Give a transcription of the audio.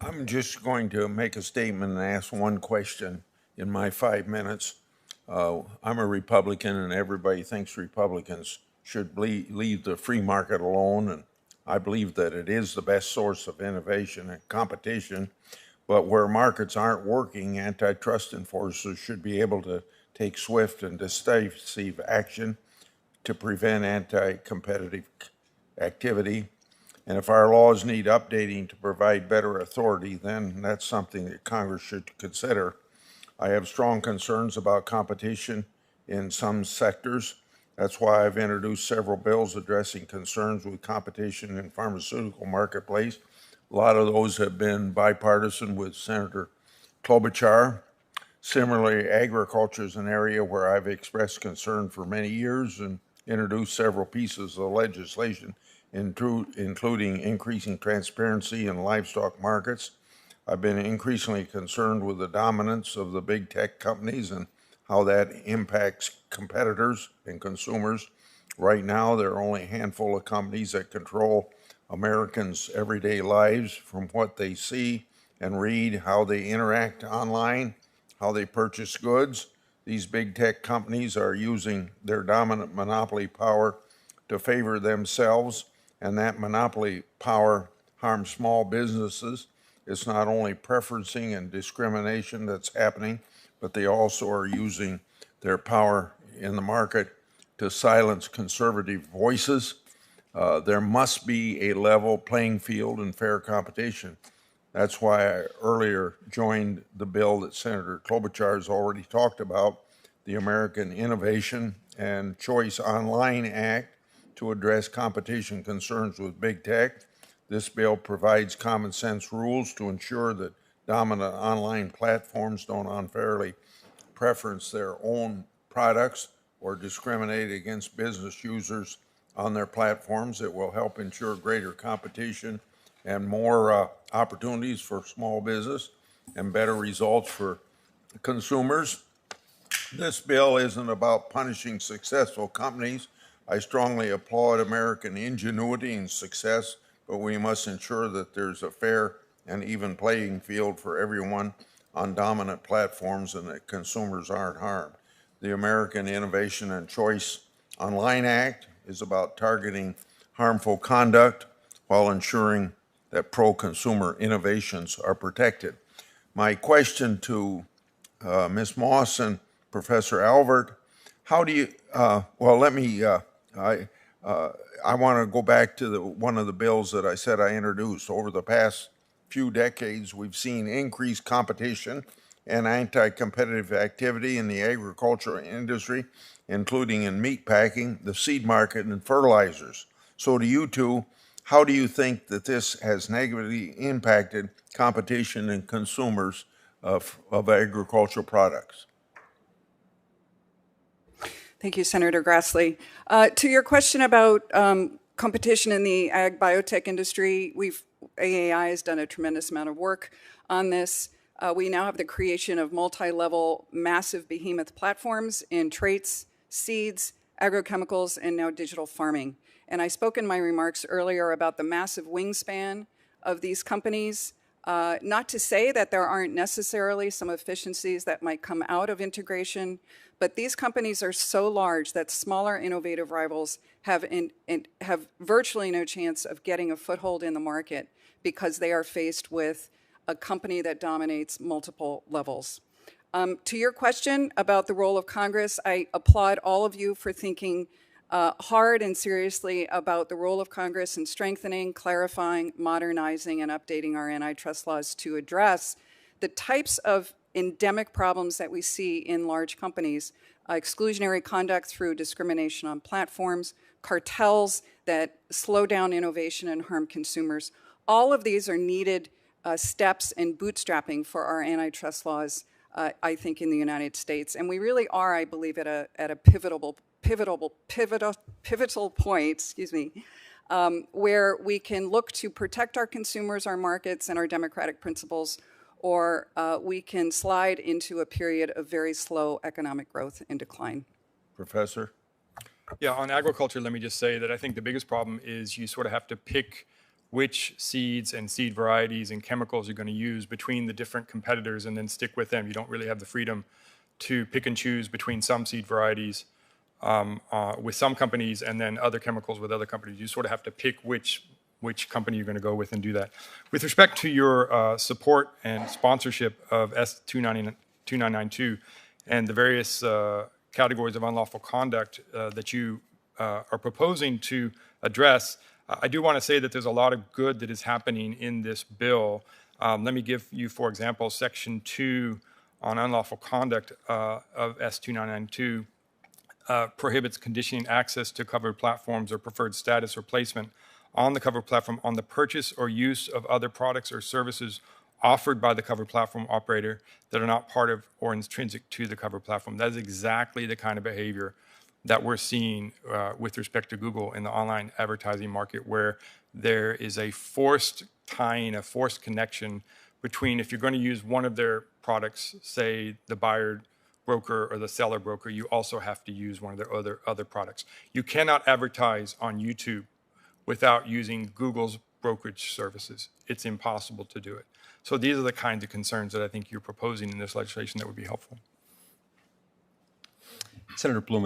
I'm just going to make a statement and ask one question in my 5 minutes. I'm a Republican, and everybody thinks Republicans should leave the free market alone, and I believe that it is the best source of innovation and competition. But where markets aren't working, antitrust enforcers should be able to take swift and decisive action to prevent anti-competitive activity. And if our laws need updating to provide better authority, then that's something that Congress should consider. I have strong concerns about competition in some sectors. That's why I've introduced several bills addressing concerns with competition in pharmaceutical marketplace. A lot of those have been bipartisan with Senator Klobuchar. Similarly, agriculture is an area where I've expressed concern for many years and introduced several pieces of legislation, including increasing transparency in livestock markets. I've been increasingly concerned with the dominance of the big tech companies and how that impacts competitors and consumers. Right now, there are only a handful of companies that control Americans' everyday lives, from what they see and read, how they interact online, how they purchase goods. These big tech companies are using their dominant monopoly power to favor themselves, and that monopoly power harms small businesses. It's not only preferencing and discrimination that's happening, but they also are using their power in the market to silence conservative voices. There must be a level playing field and fair competition. That's why I earlier joined the bill that Senator Klobuchar has already talked about, the American Innovation and Choice Online Act, to address competition concerns with big tech. This bill provides common sense rules to ensure that dominant online platforms don't unfairly preference their own products or discriminate against business users on their platforms. It will help ensure greater competition and more opportunities for small business and better results for consumers. This bill isn't about punishing successful companies. I strongly applaud American ingenuity and success, but we must ensure that there's a fair and even playing field for everyone on dominant platforms and that consumers aren't harmed. The American Innovation and Choice Online Act is about targeting harmful conduct while ensuring that pro-consumer innovations are protected. My question to Ms. Moss and Professor Albert, how do you, I want to go back to one of the bills that I said I introduced. Over the past few decades, we've seen increased competition and anti-competitive activity in the agricultural industry, including in meat packing, the seed market, and fertilizers. So to you two, how do you think that this has negatively impacted competition and consumers of agricultural products? Thank you, Senator Grassley. To your question about competition in the ag biotech industry, AAI has done a tremendous amount of work on this. We now have the creation of multi-level massive behemoth platforms in traits, seeds, agrochemicals, and now digital farming. And I spoke in my remarks earlier about the massive wingspan of these companies. Not to say that there aren't necessarily some efficiencies that might come out of integration, but these companies are so large that smaller innovative rivals have virtually no chance of getting a foothold in the market because they are faced with a company that dominates multiple levels. To your question about the role of Congress, I applaud all of you for thinking hard and seriously about the role of Congress in strengthening, clarifying, modernizing, and updating our antitrust laws to address the types of endemic problems that we see in large companies, exclusionary conduct through discrimination on platforms, cartels that slow down innovation and harm consumers. All of these are needed steps in bootstrapping for our antitrust laws, I think, in the United States. And we really are, I believe, at a pivotal point, where we can look to protect our consumers, our markets, and our democratic principles, or we can slide into a period of very slow economic growth and decline. Professor? Yeah, on agriculture, let me just say that I think the biggest problem is you sort of have to pick which seeds and seed varieties and chemicals you're going to use between the different competitors and then stick with them. You don't really have the freedom to pick and choose between some seed varieties with some companies and then other chemicals with other companies. You sort of have to pick which company you're going to go with and do that. With respect to your support and sponsorship of S2992 and the various categories of unlawful conduct that you are proposing to address, I do want to say that there's a lot of good that is happening in this bill. Let me give you, for example, Section 2 on unlawful conduct of S2992 prohibits conditioning access to covered platforms or preferred status or placement on the covered platform on the purchase or use of other products or services offered by the covered platform operator that are not part of or intrinsic to the covered platform. That is exactly the kind of behavior that we're seeing with respect to Google in the online advertising market, where there is a forced tying, a forced connection between, if you're going to use one of their products, say the buyer broker or the seller broker, you also have to use one of their other products. You cannot advertise on YouTube without using Google's brokerage services. It's impossible to do it. So these are the kinds of concerns that I think you're proposing in this legislation that would be helpful. Senator Blumenthal.